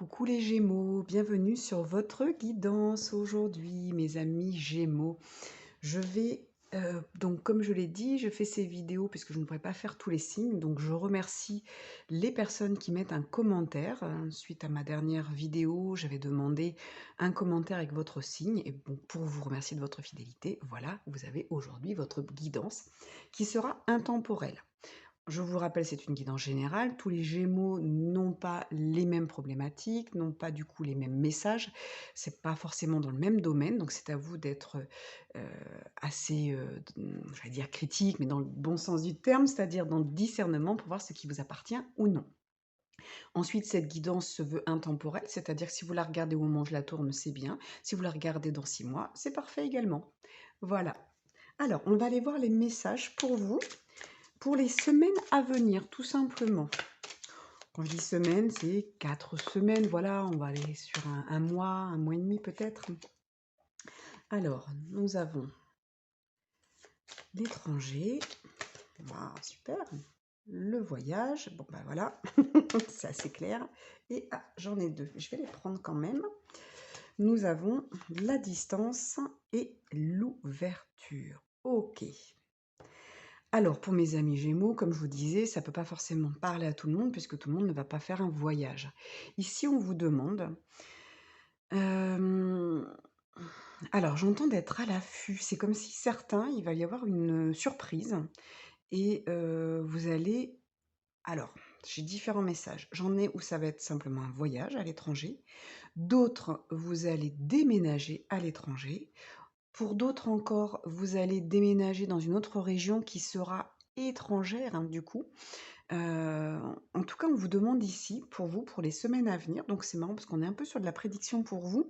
Coucou les Gémeaux, bienvenue sur votre guidance aujourd'hui, mes amis Gémeaux. Je vais, donc comme je l'ai dit, je fais ces vidéos puisque je ne pourrais pas faire tous les signes, donc je remercie les personnes qui mettent un commentaire. Suite à ma dernière vidéo, j'avais demandé un commentaire avec votre signe, et bon, pour vous remercier de votre fidélité, voilà, vous avez aujourd'hui votre guidance qui sera intemporelle. Je vous rappelle, c'est une guidance générale. Tous les Gémeaux n'ont pas les mêmes problématiques, n'ont pas du coup les mêmes messages. C'est pas forcément dans le même domaine, donc c'est à vous d'être assez, j'allais dire critique, mais dans le bon sens du terme, c'est-à-dire dans le discernement pour voir ce qui vous appartient ou non. Ensuite, cette guidance se veut intemporelle, c'est-à-dire que si vous la regardez au moment où je la tourne, c'est bien. Si vous la regardez dans 6 mois, c'est parfait également. Voilà. Alors, on va aller voir les messages pour vous pour les semaines à venir, tout simplement. Quand je dis semaine, c'est 4 semaines, voilà, on va aller sur un mois et demi peut-être. Alors, nous avons l'étranger, waouh, super. Le voyage, bon ben voilà, c'est assez clair. Et j'en ai deux, je vais les prendre quand même. Nous avons la distance et l'ouverture. Ok. Alors, pour mes amis Gémeaux, comme je vous disais, ça ne peut pas forcément parler à tout le monde, puisque tout le monde ne va pas faire un voyage. Ici, on vous demande... alors, j'entends d'être à l'affût. C'est comme si certains, il va y avoir une surprise, et vous allez... Alors, j'ai différents messages. J'en ai où ça va être simplement un voyage à l'étranger. D'autres, vous allez déménager à l'étranger. Pour d'autres encore, vous allez déménager dans une autre région qui sera étrangère, hein, du coup. En tout cas, on vous demande ici, pour vous, pour les semaines à venir, donc c'est marrant parce qu'on est un peu sur de la prédiction pour vous,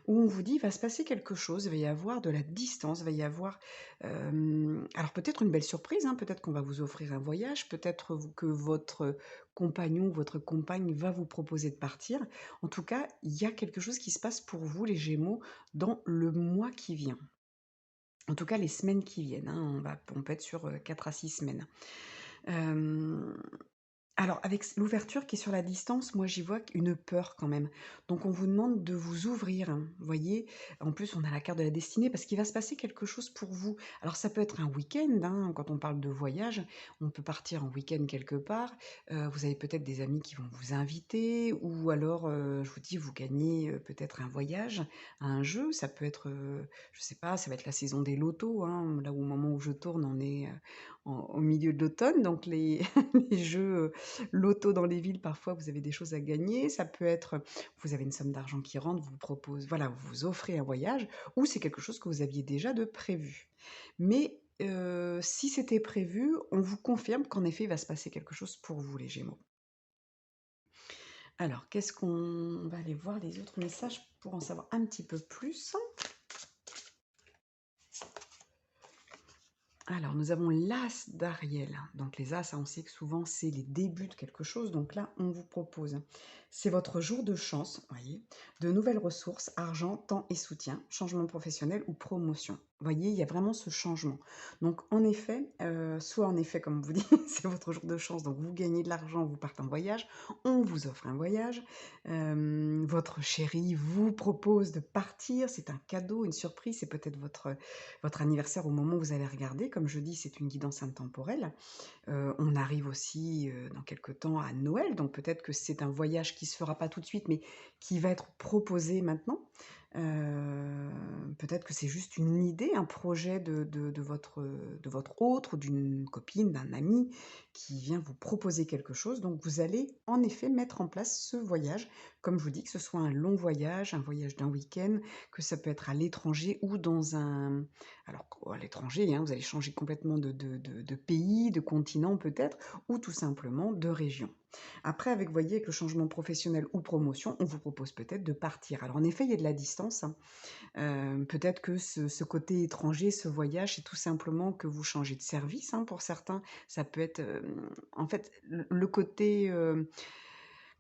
où on vous dit: «Il va se passer quelque chose, il va y avoir de la distance, il va y avoir», alors peut-être une belle surprise, hein, peut-être qu'on va vous offrir un voyage, peut-être que votre compagnon ou votre compagne va vous proposer de partir. En tout cas, il y a quelque chose qui se passe pour vous, les Gémeaux, dans le mois qui vient. En tout cas, les semaines qui viennent, hein, on peut être sur, 4 à 6 semaines. Hem Alors, avec l'ouverture qui est sur la distance, moi j'y vois une peur quand même. Donc on vous demande de vous ouvrir, hein, vous voyez? En plus, on a la carte de la destinée parce qu'il va se passer quelque chose pour vous. Alors ça peut être un week-end, hein, quand on parle de voyage, on peut partir en week-end quelque part. Vous avez peut-être des amis qui vont vous inviter, ou alors, je vous dis, vous gagnez peut-être un voyage, un jeu. Ça peut être, je sais pas, ça va être la saison des lotos, hein. Là, au moment où je tourne, on est au milieu de l'automne, donc les, les jeux loto dans les villes, parfois vous avez des choses à gagner. Ça peut être, vous avez une somme d'argent qui rentre, vous propose, voilà, vous vous offrez un voyage, ou c'est quelque chose que vous aviez déjà de prévu. Mais si c'était prévu, on vous confirme qu'en effet, il va se passer quelque chose pour vous, les Gémeaux. Alors, qu'est-ce qu'on va aller voir les autres messages pour en savoir un petit peu plus. Alors, nous avons l'As d'Ariel. Donc, les As, on sait que souvent, c'est les débuts de quelque chose. Donc là, on vous propose, c'est votre jour de chance, voyez, de nouvelles ressources, argent, temps et soutien, changement professionnel ou promotion. Vous voyez, il y a vraiment ce changement. Donc, en effet, soit en effet, comme on vous dit, c'est votre jour de chance, donc vous gagnez de l'argent, vous partez en voyage, on vous offre un voyage, votre chéri vous propose de partir, c'est un cadeau, une surprise, c'est peut-être votre anniversaire au moment où vous allez regarder. Comme je dis, c'est une guidance intemporelle. On arrive aussi, dans quelque temps à Noël, donc peut-être que c'est un voyage qui se fera pas tout de suite, mais qui va être proposé maintenant. Peut-être que c'est juste une idée, un projet de votre hôte ou d'une copine, d'un ami qui vient vous proposer quelque chose. Donc vous allez en effet mettre en place ce voyage. Comme je vous dis, que ce soit un long voyage, un voyage d'un week-end, que ça peut être à l'étranger ou dans un... Alors à l'étranger, hein, vous allez changer complètement de pays, de continent peut-être, ou tout simplement de région. Après, avec, voyez, avec le changement professionnel ou promotion, on vous propose peut-être de partir. Alors en effet, il y a de la distance, hein. Peut-être que ce côté étranger, ce voyage, c'est tout simplement que vous changez de service, hein, pour certains. Ça peut être, en fait, le côté,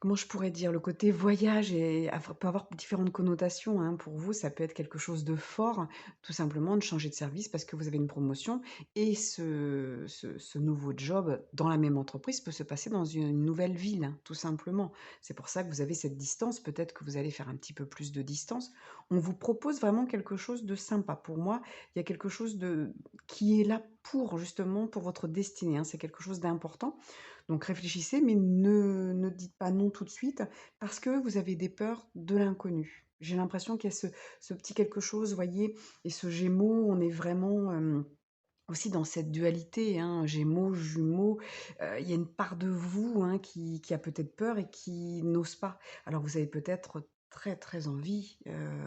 Comment je pourrais dire? Le côté voyage peut avoir différentes connotations, hein. Pour vous, ça peut être quelque chose de fort, tout simplement de changer de service parce que vous avez une promotion et ce nouveau job dans la même entreprise peut se passer dans une nouvelle ville, hein, tout simplement. C'est pour ça que vous avez cette distance, peut-être que vous allez faire un petit peu plus de distance. On vous propose vraiment quelque chose de sympa. Pour moi, il y a quelque chose de qui est là pour justement pour votre destinée, hein. C'est quelque chose d'important. Donc réfléchissez, mais ne dites pas non tout de suite parce que vous avez des peurs de l'inconnu. J'ai l'impression qu'il y a ce petit quelque chose, voyez? Et ce Gémeaux, on est vraiment, aussi dans cette dualité, hein, Gémeaux, Jumeaux, il y a une part de vous, hein, qui a peut-être peur et qui n'ose pas. Alors vous avez peut-être très, très envie,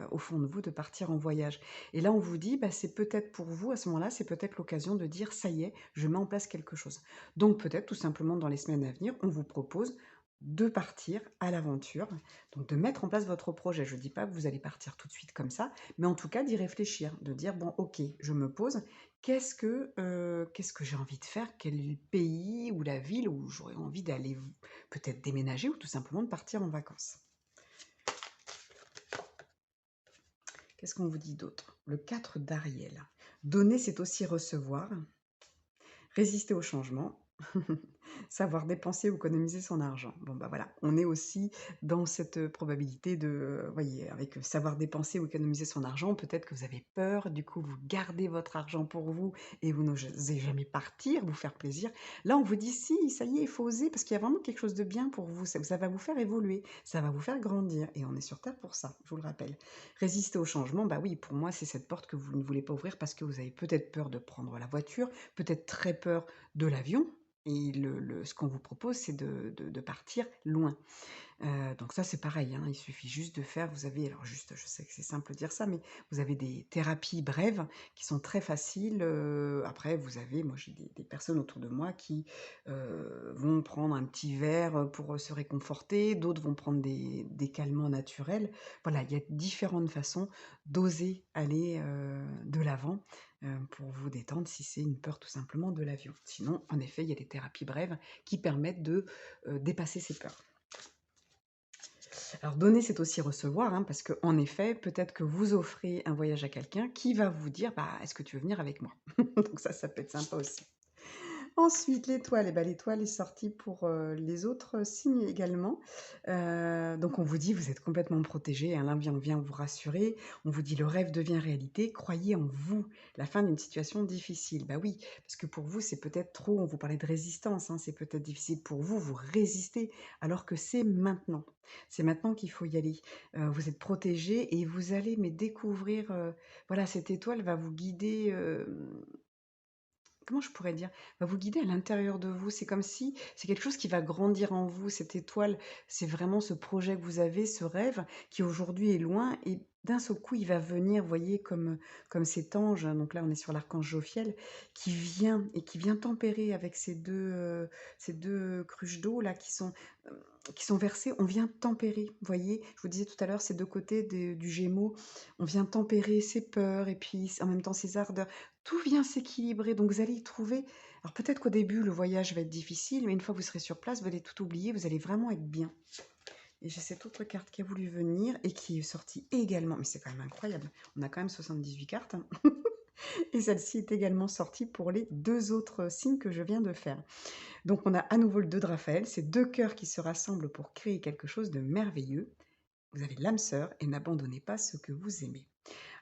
au fond de vous, de partir en voyage et là, on vous dit, bah, c'est peut-être pour vous, à ce moment-là, c'est peut-être l'occasion de dire: «Ça y est, je mets en place quelque chose». Donc peut-être, tout simplement, dans les semaines à venir, on vous propose de partir à l'aventure, donc de mettre en place votre projet. Je ne dis pas que vous allez partir tout de suite comme ça, mais en tout cas d'y réfléchir, de dire: «Bon, OK, je me pose, qu'est-ce que j'ai envie de faire? Quel est le pays ou la ville où j'aurais envie d'aller peut-être déménager ou tout simplement de partir en vacances?» Qu'est-ce qu'on vous dit d'autre? Le 4 d'Ariel. Donner, c'est aussi recevoir. Résister au changement, savoir dépenser ou économiser son argent. Bon, bah, voilà, on est aussi dans cette, probabilité de, voyez, avec, savoir dépenser ou économiser son argent, peut-être que vous avez peur, du coup, vous gardez votre argent pour vous et vous n'osez jamais partir, vous faire plaisir. Là, on vous dit: «Si, ça y est, il faut oser parce qu'il y a vraiment quelque chose de bien pour vous, ça va vous faire évoluer, ça va vous faire grandir» et on est sur terre pour ça, je vous le rappelle. Résister au changement, bah, oui, pour moi, c'est cette porte que vous ne voulez pas ouvrir parce que vous avez peut-être peur de prendre la voiture, peut-être très peur de l'avion et ce qu'on vous propose, c'est de partir loin. Donc ça, c'est pareil, hein, il suffit juste de faire vous avez alors juste, je sais que c'est simple de dire ça, mais vous avez des thérapies brèves qui sont très faciles, après vous avez moi j'ai des personnes autour de moi qui, vont prendre un petit verre, pour, se réconforter, d'autres vont prendre des calmants naturels. Voilà, il y a différentes façons d'oser aller, de l'avant, pour vous détendre si c'est une peur tout simplement de l'avion. Sinon, en effet, il y a des thérapies brèves qui permettent de, dépasser ces peurs. Alors donner, c'est aussi recevoir, hein, parce qu'en effet, peut-être que vous offrez un voyage à quelqu'un qui va vous dire: «Bah, est-ce que tu veux venir avec moi?» Donc ça peut être sympa aussi. Ensuite, l'étoile, et bah, l'étoile est sortie pour, les autres signes également. Donc on vous dit: «Vous êtes complètement protégés», hein, là vient vous rassurer. On vous dit: «Le rêve devient réalité, croyez en vous, la fin d'une situation difficile». Bah oui, parce que pour vous, c'est peut-être trop on vous parlait de résistance, hein, c'est peut-être difficile pour vous, vous résistez, alors que c'est maintenant. C'est maintenant qu'il faut y aller. Vous êtes protégés et vous allez mais découvrir, voilà, cette étoile va vous guider, comment je pourrais dire? Va vous guider à l'intérieur de vous. C'est comme si c'est quelque chose qui va grandir en vous, cette étoile. C'est vraiment ce projet que vous avez, ce rêve qui aujourd'hui est loin et d'un seul coup, il va venir, vous voyez, comme cet ange, hein, donc là, on est sur l'archange Jophiel, qui vient et qui vient tempérer avec ces 2 cruches d'eau là qui sont versées. On vient tempérer, vous voyez? Je vous disais tout à l'heure, ces 2 côtés du Gémeaux, on vient tempérer ses peurs et puis en même temps ses ardeurs. Tout vient s'équilibrer, donc vous allez y trouver alors peut-être qu'au début, le voyage va être difficile, mais une fois que vous serez sur place, vous allez tout oublier, vous allez vraiment être bien. Et j'ai cette autre carte qui a voulu venir et qui est sortie également, mais c'est quand même incroyable, on a quand même 78 cartes, hein. Et celle-ci est également sortie pour les 2 autres signes que je viens de faire. Donc on a à nouveau le 2 de Raphaël, c'est 2 cœurs qui se rassemblent pour créer quelque chose de merveilleux. Vous avez l'âme sœur et n'abandonnez pas ce que vous aimez.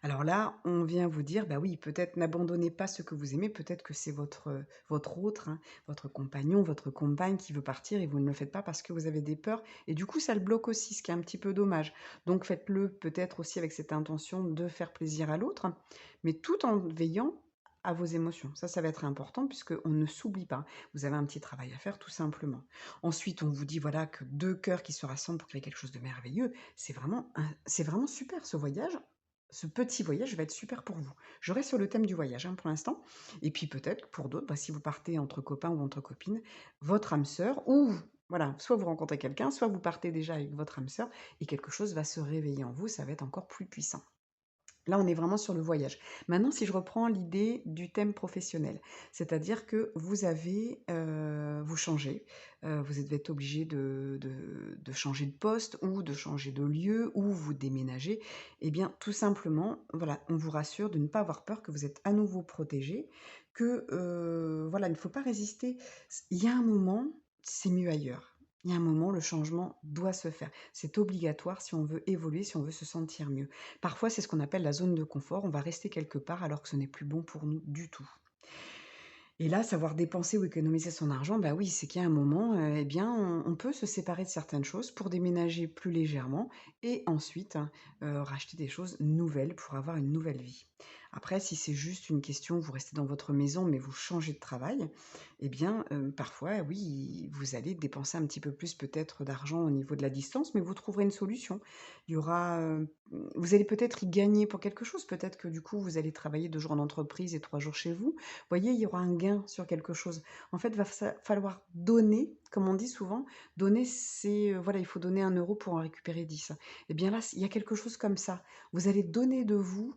Alors là, on vient vous dire, bah oui, peut-être n'abandonnez pas ce que vous aimez, peut-être que c'est votre autre, hein, votre compagnon, votre compagne qui veut partir et vous ne le faites pas parce que vous avez des peurs et du coup ça le bloque aussi, ce qui est un petit peu dommage. Donc faites-le peut-être aussi avec cette intention de faire plaisir à l'autre, mais tout en veillant à vos émotions. Ça va être important puisqu'on ne s'oublie pas. Vous avez un petit travail à faire tout simplement. Ensuite, on vous dit voilà que 2 cœurs qui se rassemblent pour créer quelque chose de merveilleux. C'est vraiment super ce voyage. Ce petit voyage va être super pour vous. Je reste sur le thème du voyage, hein, pour l'instant et puis peut-être que pour d'autres, bah, si vous partez entre copains ou entre copines, votre âme sœur ou voilà, soit vous rencontrez quelqu'un, soit vous partez déjà avec votre âme sœur et quelque chose va se réveiller en vous, ça va être encore plus puissant. Là, on est vraiment sur le voyage. Maintenant, si je reprends l'idée du thème professionnel, c'est-à-dire que vous avez, vous changez, vous êtes obligé de changer de poste ou de changer de lieu ou vous déménagez. Eh bien, tout simplement, voilà, on vous rassure de ne pas avoir peur, que vous êtes à nouveau protégé, que, voilà, il ne faut pas résister. Il y a un moment, c'est mieux ailleurs. Il y a un moment, le changement doit se faire. C'est obligatoire si on veut évoluer, si on veut se sentir mieux. Parfois, c'est ce qu'on appelle la zone de confort. On va rester quelque part alors que ce n'est plus bon pour nous du tout. Et là, savoir dépenser ou économiser son argent, bah oui, c'est qu'il y a un moment, eh bien, on peut se séparer de certaines choses pour déménager plus légèrement et ensuite, racheter des choses nouvelles pour avoir une nouvelle vie. Après, si c'est juste une question, vous restez dans votre maison, mais vous changez de travail, eh bien, parfois, oui, vous allez dépenser un petit peu plus peut-être d'argent au niveau de la distance, mais vous trouverez une solution. Il y aura, vous allez peut-être y gagner pour quelque chose. Peut-être que du coup, vous allez travailler 2 jours en entreprise et 3 jours chez vous. Voyez, il y aura un gain sur quelque chose. En fait, va falloir donner, comme on dit souvent, donner, c'est, voilà, il faut donner 1 € pour en récupérer 10. Et bien là, il y a quelque chose comme ça. Vous allez donner de vous,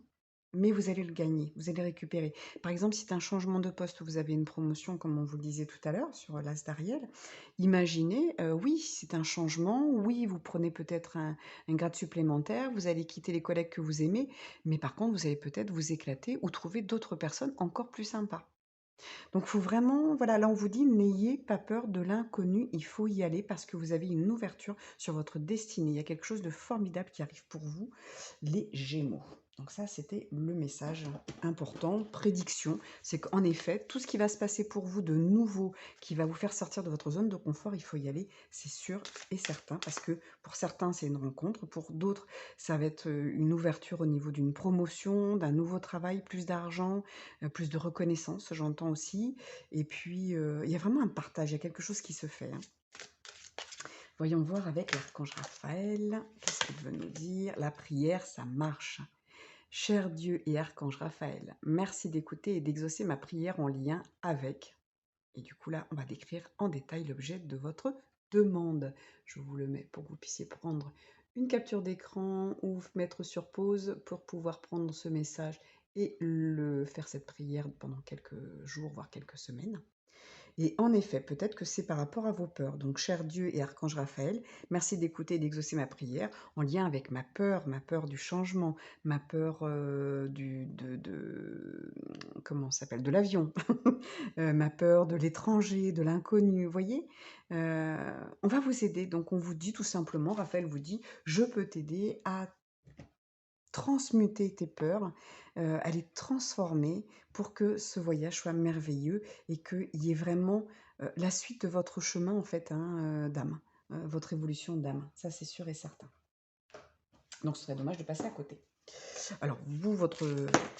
mais vous allez le gagner, vous allez récupérer. Par exemple, si c'est un changement de poste, vous avez une promotion, comme on vous le disait tout à l'heure sur l'as d'Ariel, imaginez, oui, c'est un changement, oui, vous prenez peut-être un grade supplémentaire, vous allez quitter les collègues que vous aimez, mais par contre, vous allez peut-être vous éclater ou trouver d'autres personnes encore plus sympas. Donc, faut vraiment, voilà, là, on vous dit: «N'ayez pas peur de l'inconnu, il faut y aller parce que vous avez une ouverture sur votre destinée». Il y a quelque chose de formidable qui arrive pour vous, les Gémeaux. Donc ça, c'était le message important, prédiction. C'est qu'en effet, tout ce qui va se passer pour vous de nouveau, qui va vous faire sortir de votre zone de confort, il faut y aller, c'est sûr et certain, parce que pour certains, c'est une rencontre, pour d'autres, ça va être, une ouverture au niveau d'une promotion, d'un nouveau travail, plus d'argent, plus de reconnaissance, j'entends aussi. Et puis, il y a vraiment un partage, il y a quelque chose qui se fait, hein. Voyons voir avec l'archange Raphaël, qu'est-ce qu'il veut nous dire? La prière, ça marche. Cher Dieu et archange Raphaël, merci d'écouter et d'exaucer ma prière en lien avec. Et du coup, là, on va décrire en détail l'objet de votre demande. Je vous le mets pour que vous puissiez prendre une capture d'écran ou mettre sur pause pour pouvoir prendre ce message et faire cette prière pendant quelques jours, voire quelques semaines. Et en effet, peut-être que c'est par rapport à vos peurs. Donc, cher Dieu et archange Raphaël, merci d'écouter et d'exaucer ma prière en lien avec ma peur du changement, ma peur comment ça s'appelle, de l'avion, ma peur de l'étranger, de l'inconnu. Vous voyez. On va vous aider. Donc, on vous dit tout simplement, Raphaël vous dit, je peux t'aider à transmuter tes peurs, à les transformer pour que ce voyage soit merveilleux et qu'il y ait vraiment, la suite de votre chemin en fait, hein, d'âme, votre évolution d'âme. Ça, c'est sûr et certain. Donc ce serait dommage de passer à côté. Alors vous, votre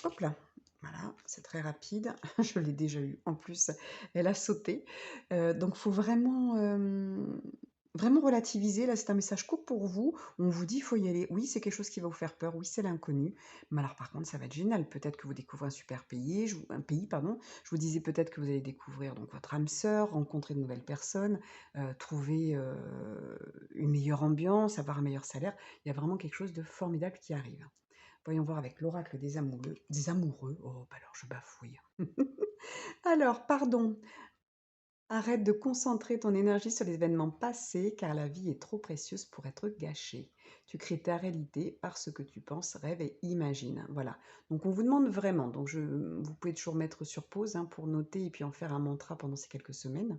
hop là, voilà, c'est très rapide. Je l'ai déjà eu en plus, elle a sauté. Donc faut vraiment, vraiment relativiser. Là, c'est un message court pour vous. On vous dit: «Il faut y aller». Oui, c'est quelque chose qui va vous faire peur. Oui, c'est l'inconnu. Mais alors par contre, ça va être génial. Peut-être que vous découvrez un super pays, un pays, pardon. Je vous disais peut-être que vous allez découvrir donc votre âme sœur, rencontrer de nouvelles personnes, trouver, une meilleure ambiance, avoir un meilleur salaire. Il y a vraiment quelque chose de formidable qui arrive. Voyons voir avec l'oracle des amoureux. Des amoureux. Oh, bah alors je bafouille. Alors, pardon. Arrête de concentrer ton énergie sur les événements passés, car la vie est trop précieuse pour être gâchée. Tu crées ta réalité par ce que tu penses, rêves et imagines. Voilà. Donc on vous demande vraiment. Donc vous pouvez toujours mettre sur pause, hein, pour noter et puis en faire un mantra pendant ces quelques semaines.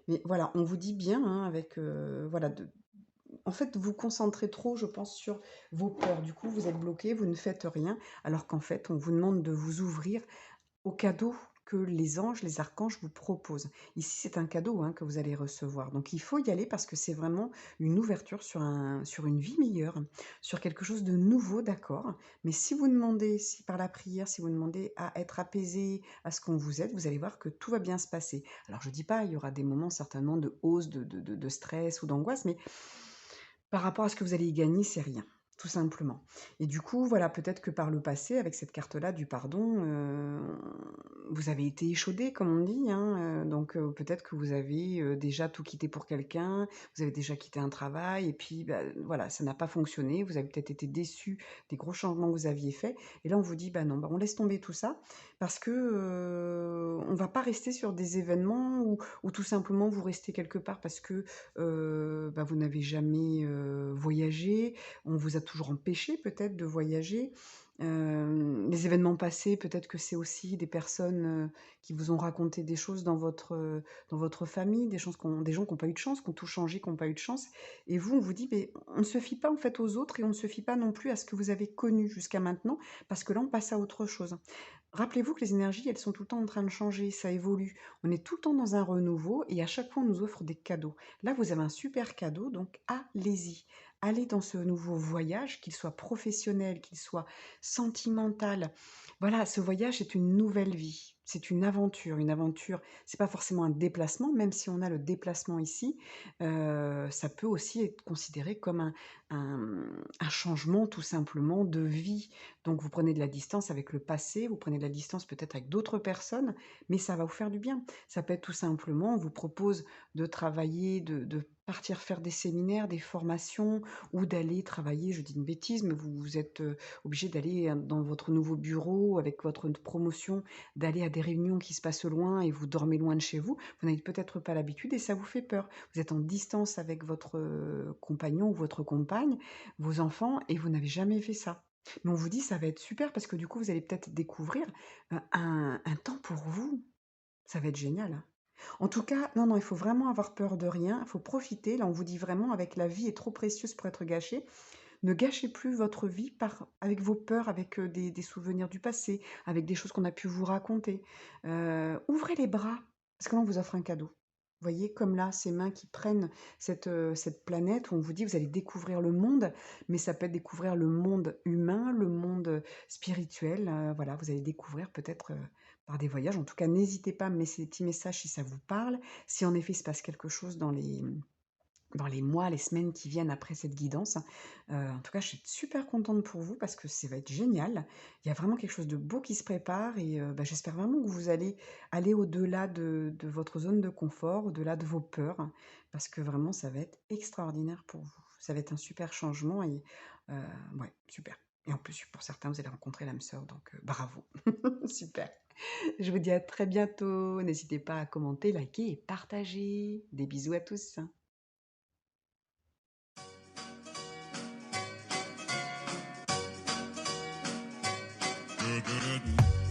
Mais voilà, on vous dit bien, hein, avec voilà, en fait, vous concentrez trop, je pense, sur vos peurs. Du coup, vous êtes bloqué, vous ne faites rien, alors qu'en fait, on vous demande de vous ouvrir aux cadeaux que les anges, les archanges vous proposent. Ici, c'est un cadeau, hein, que vous allez recevoir. Donc, il faut y aller parce que c'est vraiment une ouverture sur une vie meilleure, sur quelque chose de nouveau, d'accord. Mais si vous demandez, si par la prière, si vous demandez à être apaisé, à ce qu'on vous aide, vous allez voir que tout va bien se passer. Alors, je dis pas, il y aura des moments certainement de hausse, de stress ou d'angoisse, mais par rapport à ce que vous allez y gagner, c'est rien. tout simplement. Et du coup, voilà, peut-être que par le passé, avec cette carte-là du pardon, vous avez été échaudés comme on dit, hein, donc peut-être que vous avez, déjà tout quitté pour quelqu'un, vous avez déjà quitté un travail et puis, bah, voilà, ça n'a pas fonctionné. Vous avez peut-être été déçus des gros changements que vous aviez faits et là, on vous dit: «Bah, non, bah, on laisse tomber tout ça parce que, on va pas rester sur des événements où tout simplement vous restez quelque part parce que, bah, vous n'avez jamais, voyagé, on vous a toujours empêché peut-être de voyager. Les événements passés, peut-être que c'est aussi des personnes, qui vous ont raconté des choses dans votre famille, des gens qui ont pas eu de chance, qui ont tout changé, qui ont pas eu de chance et vous, on vous dit: «Beh, on ne se fie pas en fait aux autres et on ne se fie pas non plus à ce que vous avez connu jusqu'à maintenant, parce que là, on passe à autre chose». Rappelez-vous que les énergies, elles sont tout le temps en train de changer, ça évolue. On est tout le temps dans un renouveau et à chaque fois, on nous offre des cadeaux. Là, vous avez un super cadeau, donc allez-y. Allez dans ce nouveau voyage, qu'il soit professionnel, qu'il soit sentimental. Voilà, ce voyage, c'est une nouvelle vie. C'est une aventure. Une aventure, c'est pas forcément un déplacement, même si on a le déplacement ici, ça peut aussi être considéré comme un changement tout simplement de vie. Donc vous prenez de la distance avec le passé, vous prenez de la distance peut-être avec d'autres personnes, mais ça va vous faire du bien. Ça peut être tout simplement, on vous propose de travailler, de partir faire des séminaires, des formations ou d'aller travailler, je dis une bêtise, mais vous êtes, obligé d'aller, dans votre nouveau bureau avec votre promotion, d'aller à des réunions qui se passent loin et vous dormez loin de chez vous. Vous n'avez peut-être pas l'habitude et ça vous fait peur. Vous êtes en distance avec votre, compagnon ou votre compagne, vos enfants et vous n'avez jamais fait ça. Mais on vous dit: «Ça va être super» parce que du coup, vous allez peut-être découvrir, un temps pour vous. Ça va être génial, hein. En tout cas, non, non, il faut vraiment avoir peur de rien, il faut profiter. Là, on vous dit vraiment avec la vie est trop précieuse pour être gâchée. Ne gâchez plus votre vie avec vos peurs, avec, des souvenirs du passé, avec des choses qu'on a pu vous raconter. Ouvrez les bras, parce que là, on vous offre un cadeau. Vous voyez, comme là, ces mains qui prennent cette planète où on vous dit: «Vous allez découvrir le monde», mais ça peut être découvrir le monde humain, le monde, spirituel, voilà, vous allez découvrir peut-être, par des voyages. En tout cas, n'hésitez pas à me laisser des petits messages si ça vous parle. Si en effet, il se passe quelque chose dans les mois, les semaines qui viennent après cette guidance. En tout cas, je suis super contente pour vous parce que ça va être génial. Il y a vraiment quelque chose de beau qui se prépare et bah, j'espère vraiment que vous allez aller au-delà de votre zone de confort, au-delà de vos peurs, hein, parce que vraiment ça va être extraordinaire pour vous. Ça va être un super changement et heu, ouais, super et en plus, pour certains, vous allez rencontrer l'âme sœur donc bravo. Super. Je vous dis à très bientôt. N'hésitez pas à commenter, liker et partager. Des bisous à tous. Do do do do.